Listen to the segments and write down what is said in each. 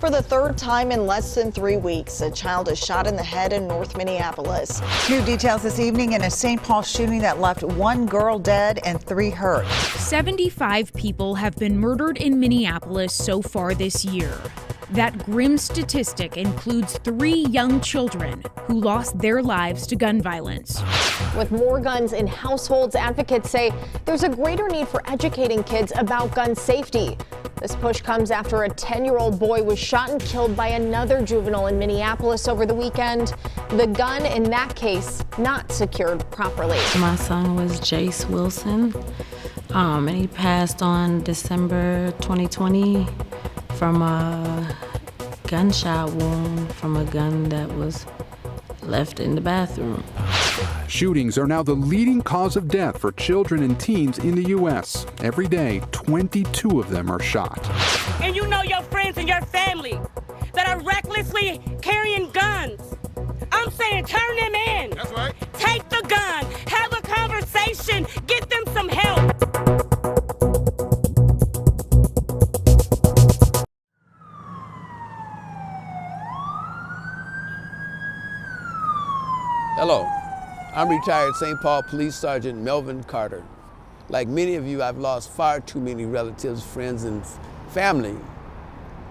For the third time in less than 3 weeks, a child is shot in the head in North Minneapolis. New details this evening in a St. Paul shooting that left one girl dead and 3 hurt. 75 people have been murdered in Minneapolis so far this year. That grim statistic includes 3 young children who lost their lives to gun violence. With more guns in households, advocates say there's a greater need for educating kids about gun safety. This push comes after a 10-year-old boy was shot and killed by another juvenile in Minneapolis over the weekend. The gun in that case not secured properly. My son was Jace Wilson, and he passed on December 2020 from a gunshot wound from a gun that was left in the bathroom. Shootings are now the leading cause of death for children and teens in the U.S. Every day, 22 of them are shot. And you know your friends and your family that are recklessly carrying guns. I'm saying turn them in. That's right. Take the gun, have a conversation, get them some help. Hello, I'm retired St. Paul Police Sergeant Melvin Carter. Like many of you, I've lost far too many relatives, friends, and family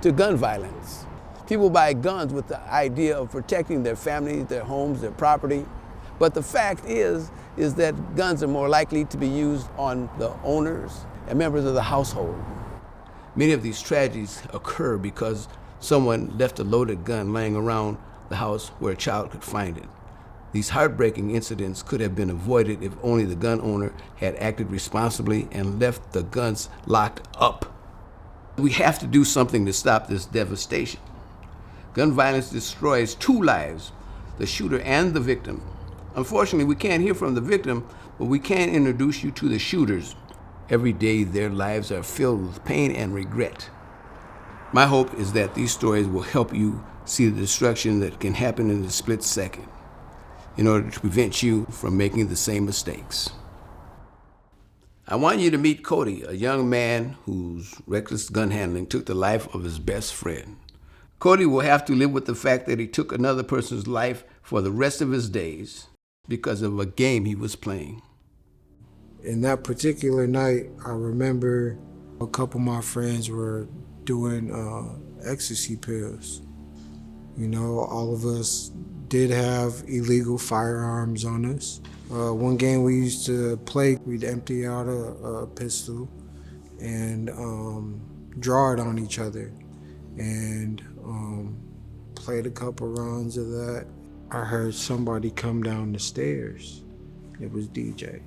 to gun violence. People buy guns with the idea of protecting their families, their homes, their property. But the fact is that guns are more likely to be used on the owners and members of the household. Many of these tragedies occur because someone left a loaded gun laying around the house where a child could find it. These heartbreaking incidents could have been avoided if only the gun owner had acted responsibly and left the guns locked up. We have to do something to stop this devastation. Gun violence destroys 2 lives, the shooter and the victim. Unfortunately, we can't hear from the victim, but we can introduce you to the shooters. Every day, their lives are filled with pain and regret. My hope is that these stories will help you see the destruction that can happen in a split second, in order to prevent you from making the same mistakes. I want you to meet Cody, a young man whose reckless gun handling took the life of his best friend. Cody will have to live with the fact that he took another person's life for the rest of his days because of a game he was playing. In that particular night, I remember a couple of my friends were doing ecstasy pills. You know, all of us did have illegal firearms on us. One game we used to play, we'd empty out a pistol and draw it on each other and played a couple rounds of that. I heard somebody come down the stairs. It was DJ.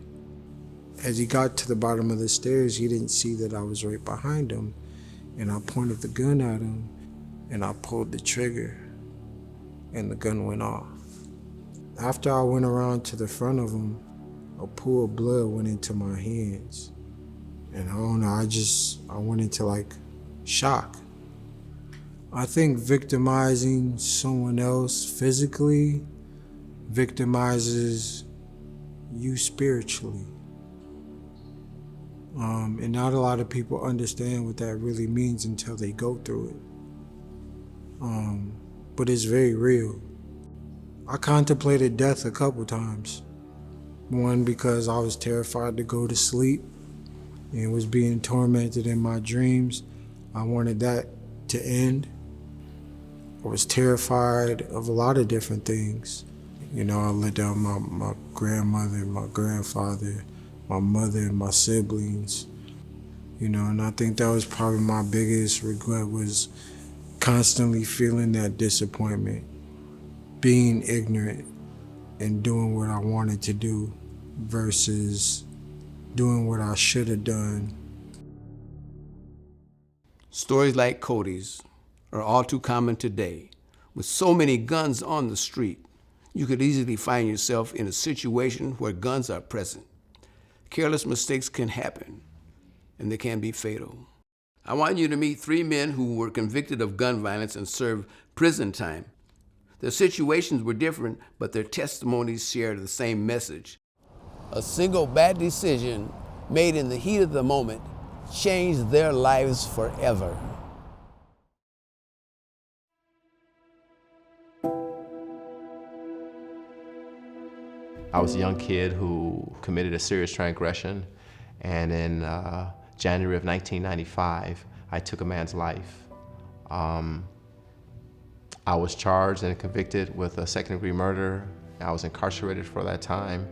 As he got to the bottom of the stairs, he didn't see that I was right behind him, and I pointed the gun at him and I pulled the trigger and the gun went off. After I went around to the front of him, a pool of blood went into my hands. And I don't know, I went into like shock. I think victimizing someone else physically victimizes you spiritually. And not a lot of people understand what that really means until they go through it. But it's very real. I contemplated death a couple times. One, because I was terrified to go to sleep and was being tormented in my dreams. I wanted that to end. I was terrified of a lot of different things. You know, I let down my grandmother, my grandfather, my mother, and my siblings. You know, and I think that was probably my biggest regret, was constantly feeling that disappointment, being ignorant and doing what I wanted to do versus doing what I should have done. Stories like Cody's are all too common today. With so many guns on the street, you could easily find yourself in a situation where guns are present. Careless mistakes can happen, and they can be fatal. I want you to meet 3 men who were convicted of gun violence and served prison time. Their situations were different, but their testimonies shared the same message. A single bad decision made in the heat of the moment changed their lives forever. I was a young kid who committed a serious transgression, and in January of 1995, I took a man's life. I was charged and convicted with a second-degree murder. I was incarcerated for that time,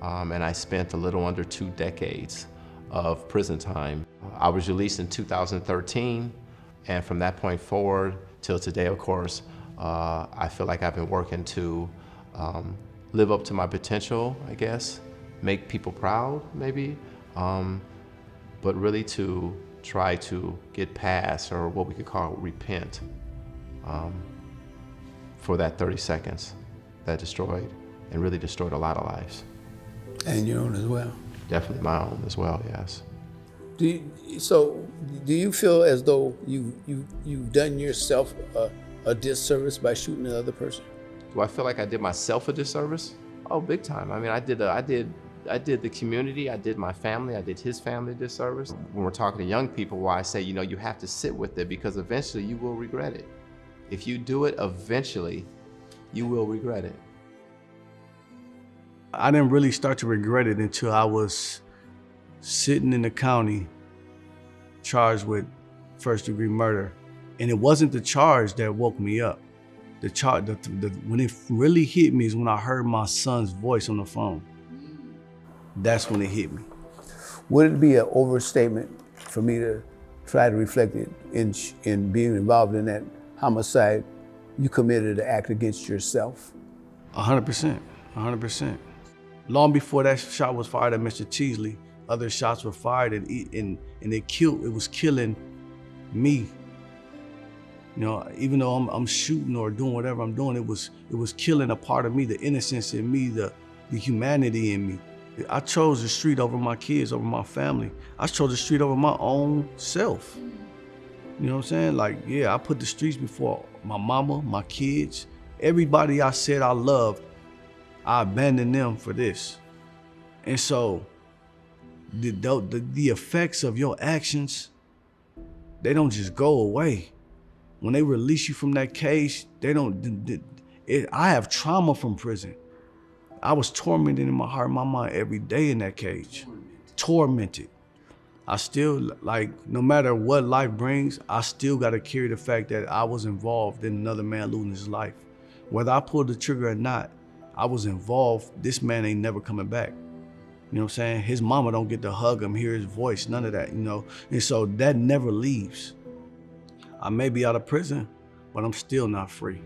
and I spent a little under 2 decades of prison time. I was released in 2013, and from that point forward till today, of course, I feel like I've been working to live up to my potential, I guess, make people proud, maybe, but really to try to get past, or what we could call repent, for that 30 seconds that destroyed, and really destroyed a lot of lives. And your own as well. Definitely my own as well, yes. Do you feel as though you've done yourself a disservice by shooting another person? Do I feel like I did myself a disservice? Oh, big time. I mean, I did the community, I did my family, I did his family a disservice. When we're talking to young people, why I say, you have to sit with it, because eventually you will regret it. If you do it, eventually you will regret it. I didn't really start to regret it until I was sitting in the county charged with first-degree murder. And it wasn't the charge that woke me up. When it really hit me is when I heard my son's voice on the phone. That's when it hit me. Would it be an overstatement for me to try to reflect it in being involved in that homicide? You committed an act against yourself? 100%, 100%. Long before that shot was fired at Mr. Cheesley, other shots were fired, and it was killing me. Even though I'm shooting or doing whatever I'm doing, it was killing a part of me, the innocence in me, the humanity in me. I chose the street over my kids, over my family. I chose the street over my own self. You know what I'm saying? Like, yeah, I put the streets before my mama, my kids, everybody I said I loved. I abandoned them for this. And so the effects of your actions, they don't just go away. When they release you from that cage, I have trauma from prison. I was tormented in my heart and my mind every day in that cage. Tormented. I still, no matter what life brings, I still gotta carry the fact that I was involved in another man losing his life. Whether I pulled the trigger or not, I was involved. This man ain't never coming back. You know what I'm saying? His mama don't get to hug him, hear his voice, none of that, And so that never leaves. I may be out of prison, but I'm still not free.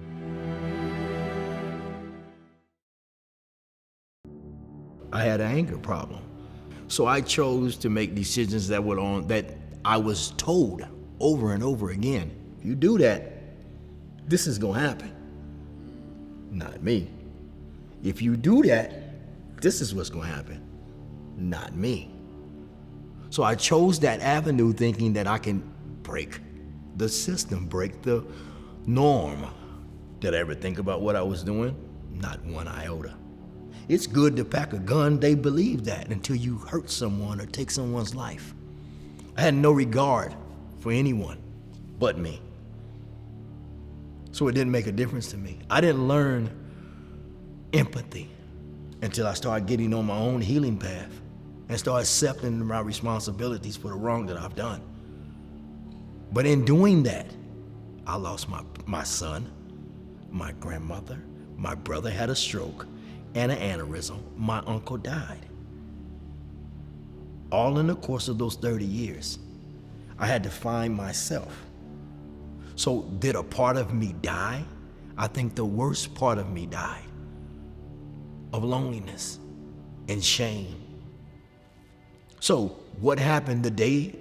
I had an anger problem. So I chose to make decisions that I was told over and over again, you do that, this is gonna happen. Not me. If you do that, this is what's gonna happen. Not me. So I chose that avenue thinking that I can break the system, break the norm. Did I ever think about what I was doing? Not one iota. It's good to pack a gun, they believe that, until you hurt someone or take someone's life. I had no regard for anyone but me. So it didn't make a difference to me. I didn't learn empathy until I started getting on my own healing path and started accepting my responsibilities for the wrong that I've done. But in doing that, I lost my son, my grandmother, my brother had a stroke and an aneurysm, my uncle died. All in the course of those 30 years, I had to find myself. So did a part of me die? I think the worst part of me died, of loneliness and shame. So what happened the day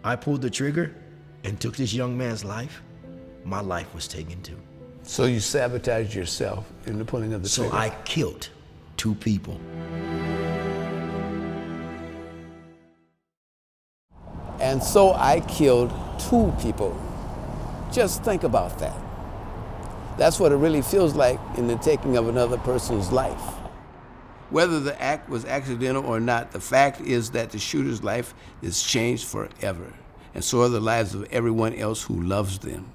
I pulled the trigger and took this young man's life? My life was taken too. So you sabotaged yourself in the pulling of the trigger? So I killed 2 people. And so I killed 2 people. Just think about that. That's what it really feels like in the taking of another person's life. Whether the act was accidental or not, the fact is that the shooter's life is changed forever, and so are the lives of everyone else who loves them.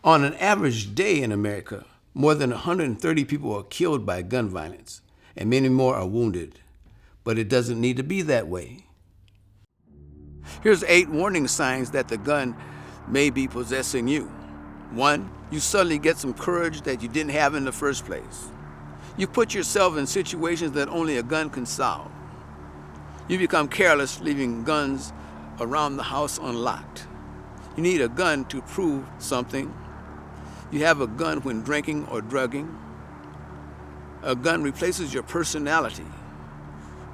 On an average day in America, More than 130 people are killed by gun violence, and many more are wounded. But it doesn't need to be that way. Here's 8 warning signs that the gun may be possessing you. 1, you suddenly get some courage that you didn't have in the first place. You put yourself in situations that only a gun can solve. You become careless, leaving guns around the house unlocked. You need a gun to prove something. You have a gun when drinking or drugging. A gun replaces your personality.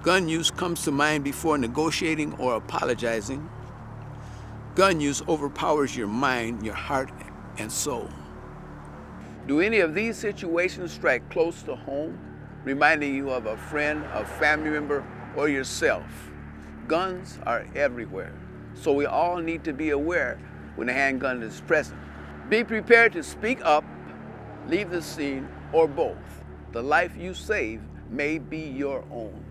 Gun use comes to mind before negotiating or apologizing. Gun use overpowers your mind, your heart, and soul. Do any of these situations strike close to home, reminding you of a friend, a family member, or yourself? Guns are everywhere, so we all need to be aware when a handgun is present. Be prepared to speak up, leave the scene, or both. The life you save may be your own.